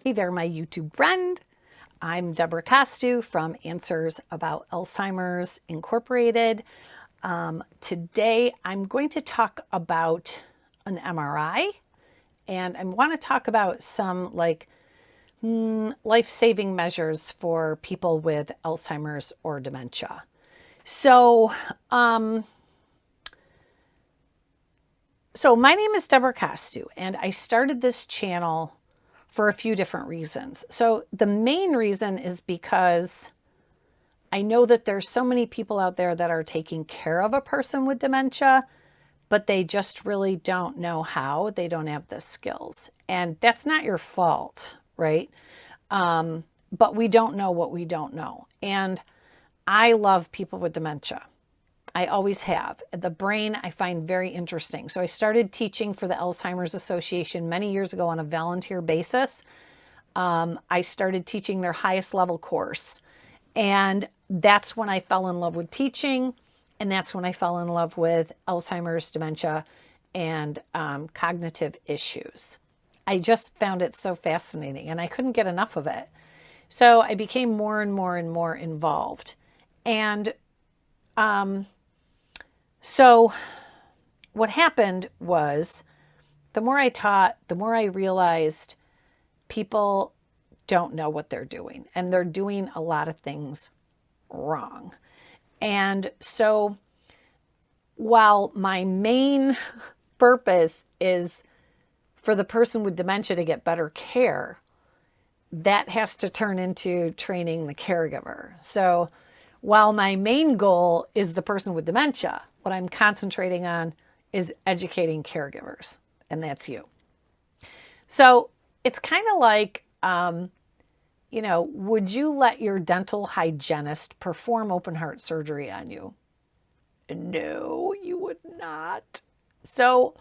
Hey there, my YouTube friend. I'm Debra from Answers About Alzheimer's Incorporated. Today, I'm going to talk about an MRI, and I want to talk about some life-saving measures for people with Alzheimer's or dementia. So my name is Debra, and I started this channel for a few different reasons. So the main reason is because I know that there's so many people out there that are taking care of a person with dementia, but they just really don't know how. They don't have the skills. And that's not your fault, right? But we don't know what we don't know. And I love people with dementia. I always have. The brain I find very interesting. So I started teaching for the Alzheimer's Association many years ago on a volunteer basis. I started teaching their highest level course. And that's when I fell in love with teaching. And that's when I fell in love with Alzheimer's, dementia, and cognitive issues. I just found it so fascinating and I couldn't get enough of it. So I became more and more and more involved. And so what happened was the more I taught, the more I realized people don't know what they're doing, and they're doing a lot of things wrong. And so while my main purpose is for the person with dementia to get better care, that has to turn into training the caregiver. So while my main goal is the person with dementia, what I'm concentrating on is educating caregivers, and that's you. So it's kind of like, would you let your dental hygienist perform open heart surgery on you? No, you would not. So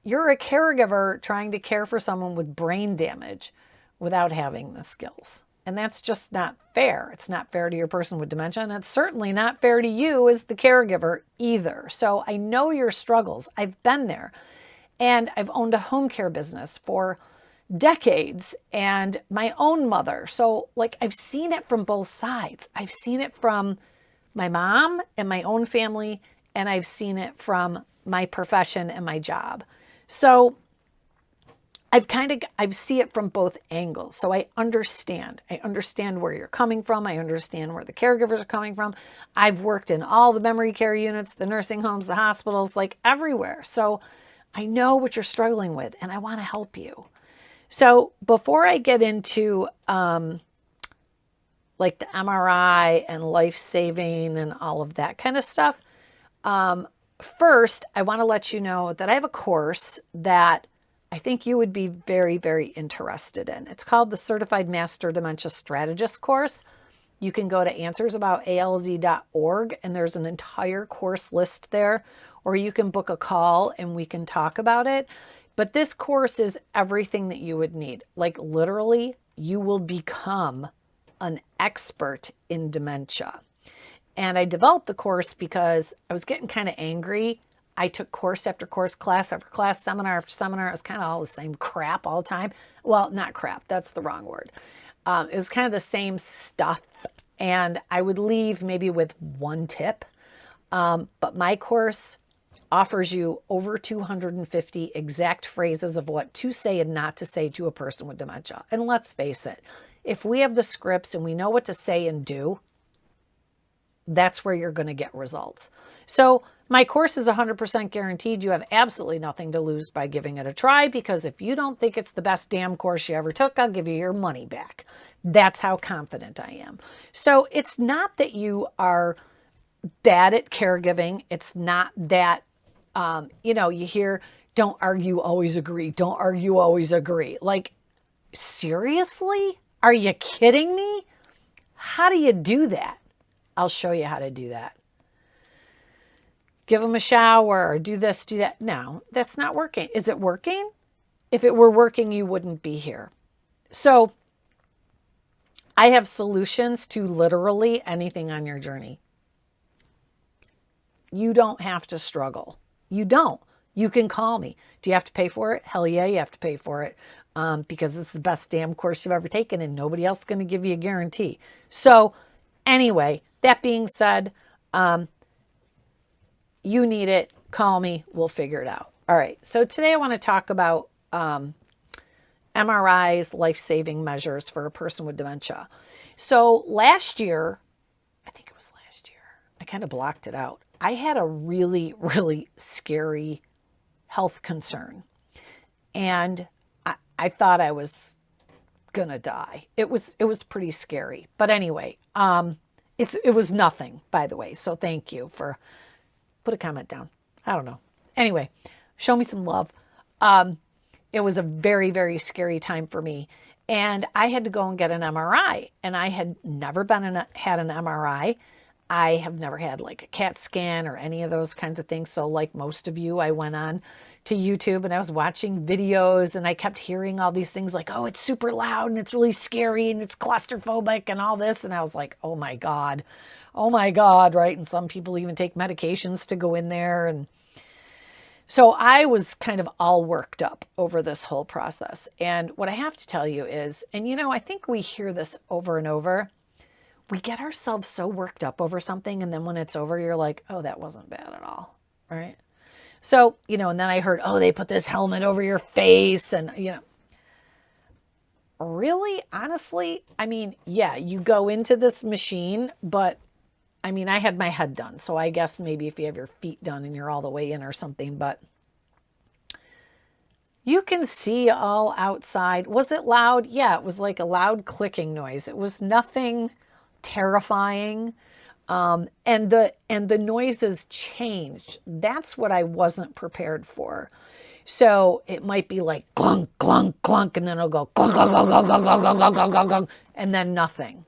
you're a caregiver trying to care for someone with brain damage without having the skills. And that's just not fair. It's not fair to your person with dementia, and it's certainly not fair to you as the caregiver either. So I know your struggles. I've been there. And I've owned a home care business for decades and my own mother. So I've seen it from both sides. I've seen it from my mom and my own family, and I've seen it from my profession and my job. So I see it from both angles. So I understand where you're coming from. I understand where the caregivers are coming from. I've worked in all the memory care units, the nursing homes, the hospitals, everywhere. So I know what you're struggling with, and I want to help you. So before I get into the MRI and life-saving and all of that kind of stuff, first, I want to let you know that I have a course that I think you would be very, very interested in. It's called the Certified Master Dementia Strategist course. You can go to answersaboutalz.org, and there's an entire course list there, or you can book a call and we can talk about it. But this course is everything that you would need. Literally, you will become an expert in dementia. And I developed the course because I was getting kind of angry. I took course after course, class after class, seminar after seminar. It was kind of all the same crap all the time. Well, not crap. That's the wrong word. It was kind of the same stuff. And I would leave maybe with one tip. But my course offers you over 250 exact phrases of what to say and not to say to a person with dementia. And let's face it, if we have the scripts and we know what to say and do, that's where you're going to get results. So my course is 100% guaranteed. You have absolutely nothing to lose by giving it a try, because if you don't think it's the best damn course you ever took, I'll give you your money back. That's how confident I am. So it's not that you are bad at caregiving. It's not that, you hear, don't argue, always agree. Don't argue, always agree. Seriously? Are you kidding me? How do you do that? I'll show you how to do that. Give them a shower or do this, do that. No, that's not working. Is it working? If it were working, you wouldn't be here. So I have solutions to literally anything on your journey. You don't have to struggle. You don't. You can call me. Do you have to pay for it? Hell yeah, you have to pay for it, because it's the best damn course you've ever taken and nobody else is going to give you a guarantee. So anyway, that being said, you need it, call me, we'll figure it out. All right, so today I want to talk about MRIs, life-saving measures for a person with dementia. So last year, I think it was last year, I kind of blocked it out. I had a really, really scary health concern. And I thought I was gonna die. It was pretty scary. But anyway, it was nothing, by the way. So thank you for put a comment down. I don't know. Anyway, show me some love. It was a very, very scary time for me. And I had to go and get an MRI. And I had never had an MRI. I have never had like a CAT scan or any of those kinds of things. So like most of you, I went on to YouTube and I was watching videos and I kept hearing all these things like, oh, it's super loud and it's really scary and it's claustrophobic and all this. And I was like, oh my God, right? And some people even take medications to go in there. And so I was kind of all worked up over this whole process. And what I have to tell you is, and I think we hear this over and over, we get ourselves so worked up over something, and then when it's over, you're like, oh, that wasn't bad at all, right? So, and then I heard, oh, they put this helmet over your face, and, really, honestly, I mean, yeah, you go into this machine, but, I mean, I had my head done, so I guess maybe if you have your feet done and you're all the way in or something, but you can see all outside. Was it loud? Yeah, it was like a loud clicking noise. It was nothing terrifying. And the noises changed. That's what I wasn't prepared for. So it might be like clunk, clunk, clunk, and then it'll go clunk, clunk, clunk, clunk, clunk, clunk, clunk, clunk, clunk, clunk, and then nothing,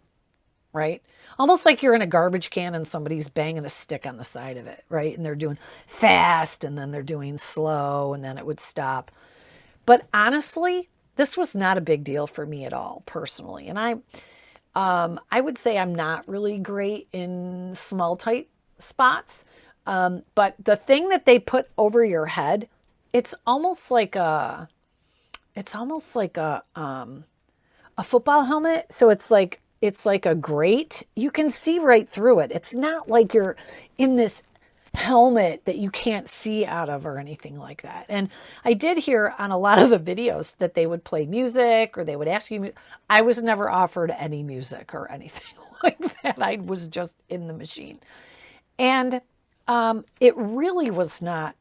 right? Almost like you're in a garbage can and somebody's banging a stick on the side of it, right? And they're doing fast and then they're doing slow and then it would stop. But honestly, this was not a big deal for me at all, personally. And I would say I'm not really great in small, tight spots. But the thing that they put over your head, it's almost like a football helmet. So it's like a grate. You can see right through it. It's not like you're in this helmet that you can't see out of or anything like that. And I did hear on a lot of the videos that they would play music or they would ask you. I was never offered any music or anything like that. I was just in the machine. And it really was not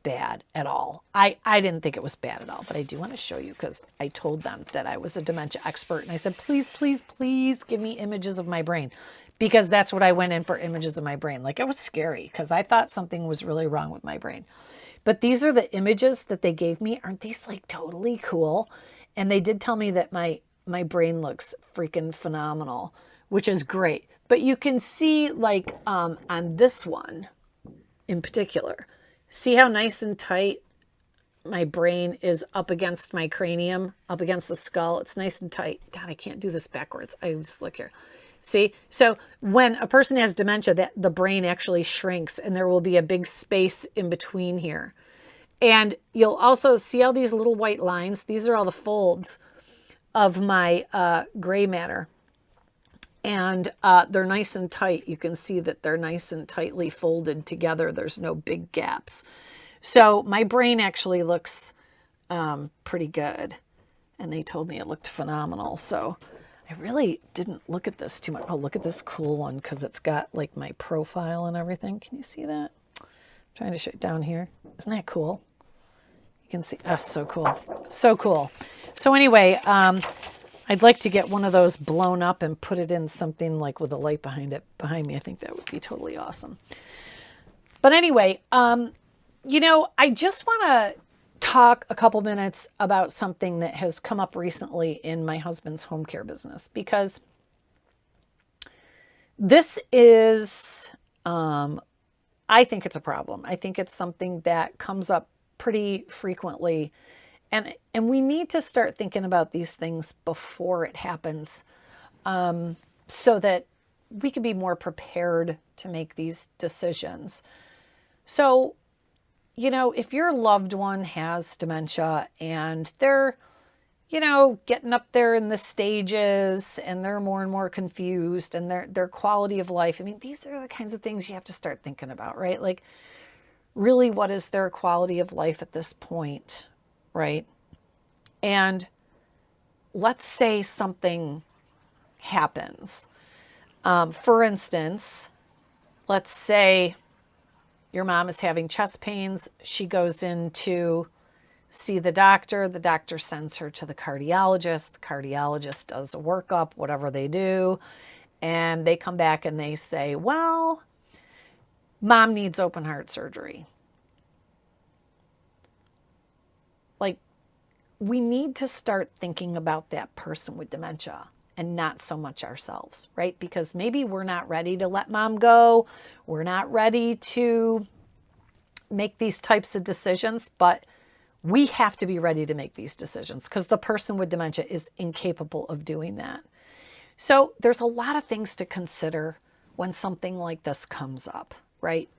bad at all. I didn't think it was bad at all, but I do want to show you because I told them that I was a dementia expert and I said, please, please, please give me images of my brain. Because that's what I went in for, images of my brain. Like it was scary because I thought something was really wrong with my brain. But these are the images that they gave me. Aren't these like totally cool? And they did tell me that my brain looks freaking phenomenal, which is great. But you can see like on this one in particular, see how nice and tight my brain is up against my cranium, up against the skull. It's nice and tight. God, I can't do this backwards. I just look here. See, so when a person has dementia, the brain actually shrinks and there will be a big space in between here. And you'll also see all these little white lines. These are all the folds of my gray matter. And they're nice and tight. You can see that they're nice and tightly folded together. There's no big gaps. So my brain actually looks pretty good. And they told me it looked phenomenal. So I really didn't look at this too much. Oh, look at this cool one because it's got like my profile and everything. Can you see that? I'm trying to show it down here. Isn't that cool? You can see, oh, so cool. So cool. So anyway, I'd like to get one of those blown up and put it in something like with a light behind me. I think that would be totally awesome. But anyway, I just want to talk a couple minutes about something that has come up recently in my husband's home care business, because this is, I think it's a problem. I think it's something that comes up pretty frequently, and we need to start thinking about these things before it happens, so that we can be more prepared to make these decisions. So if your loved one has dementia and they're, getting up there in the stages and they're more and more confused and their quality of life. I mean, these are the kinds of things you have to start thinking about, right? Like, really, what is their quality of life at this point, right? And let's say something happens. For instance, let's say your mom is having chest pains. She goes in to see the doctor. The doctor sends her to the cardiologist. The cardiologist does a workup, whatever they do. And they come back and they say, well, mom needs open heart surgery. Like, we need to start thinking about that person with dementia and not so much ourselves, right? Because maybe we're not ready to let mom go. We're not ready to make these types of decisions, but we have to be ready to make these decisions because the person with dementia is incapable of doing that. So there's a lot of things to consider when something like this comes up, right?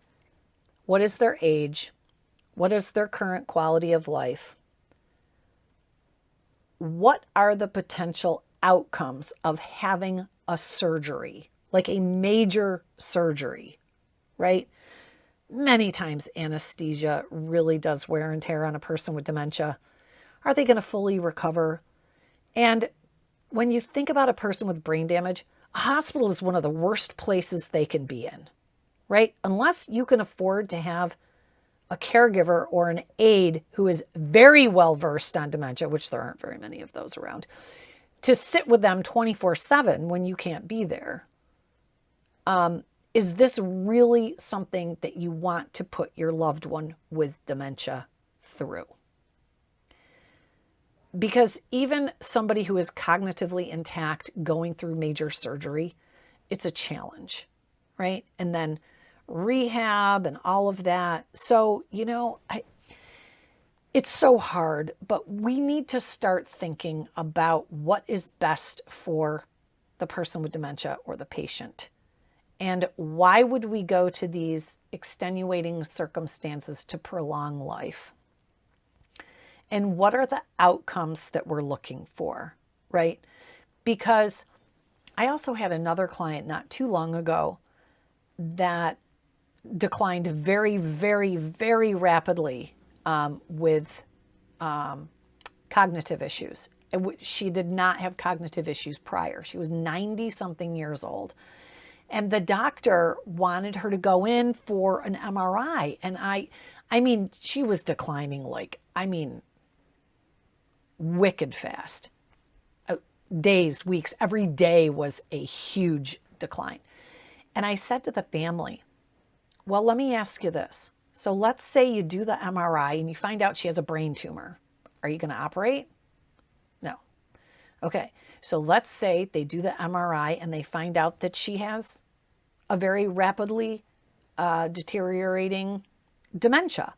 What is their age? What is their current quality of life? What are the potential outcomes of having a surgery, like a major surgery, right? Many times anesthesia really does wear and tear on a person with dementia. Are they going to fully recover? And when you think about a person with brain damage, a hospital is one of the worst places they can be in, right? Unless you can afford to have a caregiver or an aide who is very well versed on dementia, which there aren't very many of those around, to sit with them 24/7 when you can't be there. Is this really something that you want to put your loved one with dementia through? Because even somebody who is cognitively intact going through major surgery, it's a challenge, right? And then rehab and all of that. So, it's so hard, but we need to start thinking about what is best for the person with dementia or the patient. And why would we go to these extenuating circumstances to prolong life? And what are the outcomes that we're looking for, right? Because I also had another client not too long ago that declined very, very, very rapidly with cognitive issues. She did not have cognitive issues prior. She was 90 something years old. And the doctor wanted her to go in for an MRI. And I mean, she was declining wicked fast. Days, weeks, every day was a huge decline. And I said to the family, well, let me ask you this. So let's say you do the MRI and you find out she has a brain tumor. Are you going to operate? No. Okay. So let's say they do the MRI and they find out that she has a very rapidly deteriorating dementia.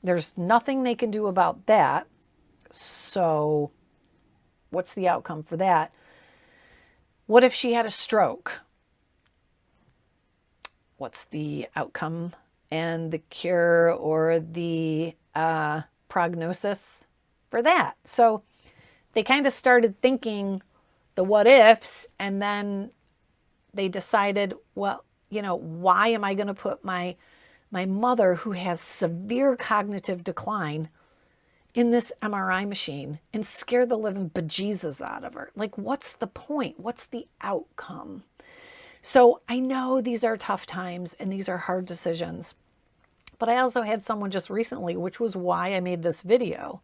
There's nothing they can do about that. So what's the outcome for that? What if she had a stroke? What's the outcome and the cure or the prognosis for that? So they kind of started thinking the what ifs, and then they decided, well, why am I going to put my mother who has severe cognitive decline in this MRI machine and scare the living bejesus out of her? Like, what's the point? What's the outcome? So I know these are tough times and these are hard decisions, but I also had someone just recently, which was why I made this video.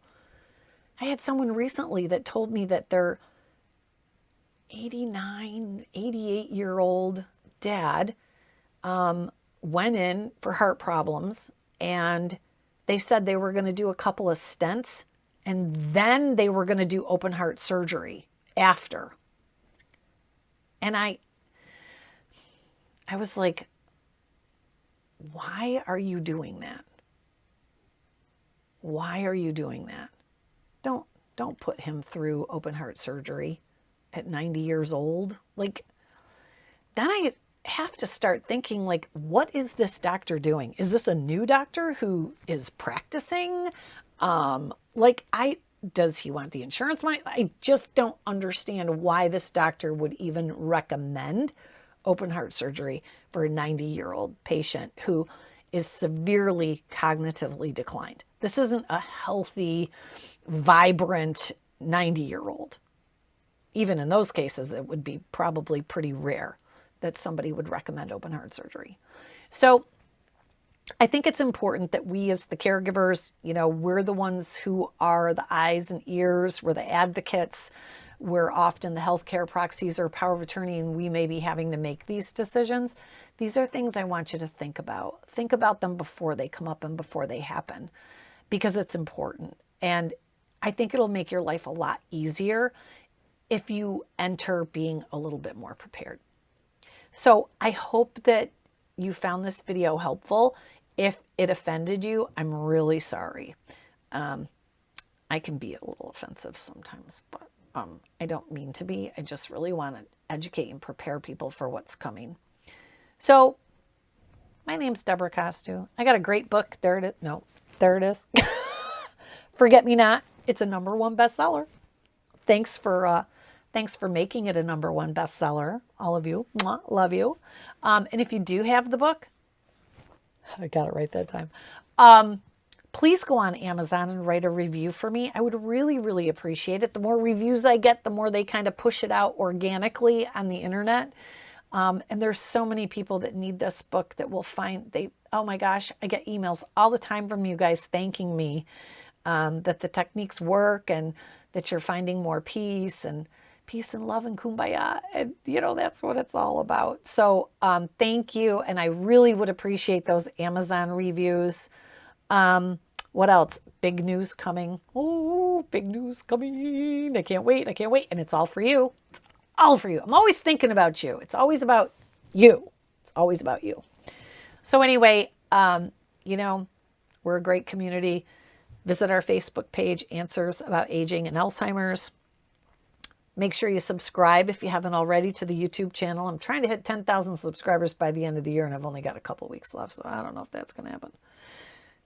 I had someone recently that told me that their 89, 88-year-old dad went in for heart problems, and they said they were going to do a couple of stents and then they were going to do open heart surgery after. And I was like, why are you doing that? Why are you doing that? Don't put him through open heart surgery at 90 years old. Like, then have to start thinking, like, what is this doctor doing? Is this a new doctor who is practicing? Like, does he want the insurance money? I just don't understand why this doctor would even recommend open heart surgery for a 90-year-old patient who is severely cognitively declined. This isn't a healthy, vibrant 90-year-old. Even in those cases, it would be probably pretty rare that somebody would recommend open heart surgery. So I think it's important that we as the caregivers, we're the ones who are the eyes and ears, we're the advocates, we're often the healthcare proxies or power of attorney, and we may be having to make these decisions. These are things I want you to think about. Think about them before they come up and before they happen, because it's important. And I think it'll make your life a lot easier if you enter being a little bit more prepared. So I hope that you found this video helpful. If it offended you, I'm really sorry. I can be a little offensive sometimes, but I don't mean to be. I just really want to educate and prepare people for what's coming. So my name's Debra Costu. I got a great book. There it is. No, there it is. Forget Me Not. It's a #1 bestseller. Thanks for making it a #1 bestseller, all of you. Mwah, love you. And if you do have the book, I got it right that time. Please go on Amazon and write a review for me. I would really, really appreciate it. The more reviews I get, the more they kind of push it out organically on the internet. And there's so many people that need this book that will find oh my gosh, I get emails all the time from you guys thanking me that the techniques work and that you're finding more peace and love and kumbaya. And, that's what it's all about. So thank you. And I really would appreciate those Amazon reviews. What else? Big news coming. Oh, big news coming. I can't wait. I can't wait. And it's all for you. It's all for you. I'm always thinking about you. It's always about you. It's always about you. So anyway, we're a great community. Visit our Facebook page, Answers About Aging and Alzheimer's. Make sure you subscribe if you haven't already to the YouTube channel. I'm trying to hit 10,000 subscribers by the end of the year, and I've only got a couple weeks left, so I don't know if that's going to happen.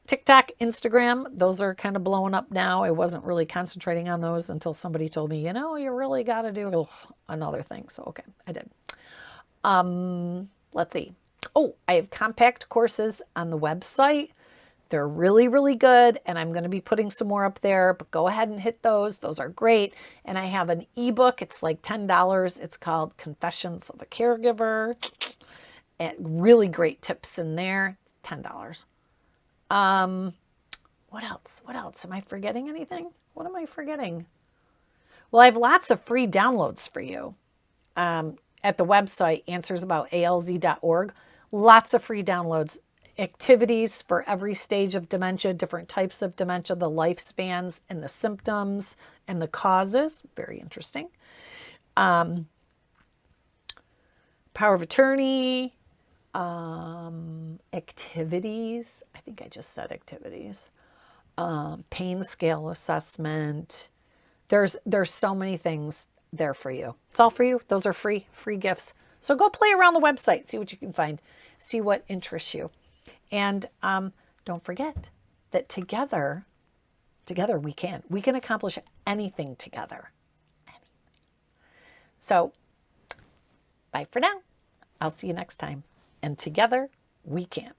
TikTok, Instagram, those are kind of blowing up now. I wasn't really concentrating on those until somebody told me, you really got to do another thing. So, okay, I did. Let's see. Oh, I have compact courses on the website. They're really, really good, and I'm going to be putting some more up there, but go ahead and hit those. Those are great. And I have an ebook. It's like $10. It's called Confessions of a Caregiver. And really great tips in there. $10. What else? What else? Am I forgetting anything? What am I forgetting? Well, I have lots of free downloads for you at the website, answersaboutalz.org. Lots of free downloads. Activities for every stage of dementia, different types of dementia, the lifespans and the symptoms and the causes. Very interesting. Power of attorney, activities. I think I just said activities. Pain scale assessment. There's so many things there for you. It's all for you. Those are free gifts. So go play around the website, see what you can find, see what interests you. And don't forget that together we can accomplish anything together. So bye for now. I'll see you next time. And together we can.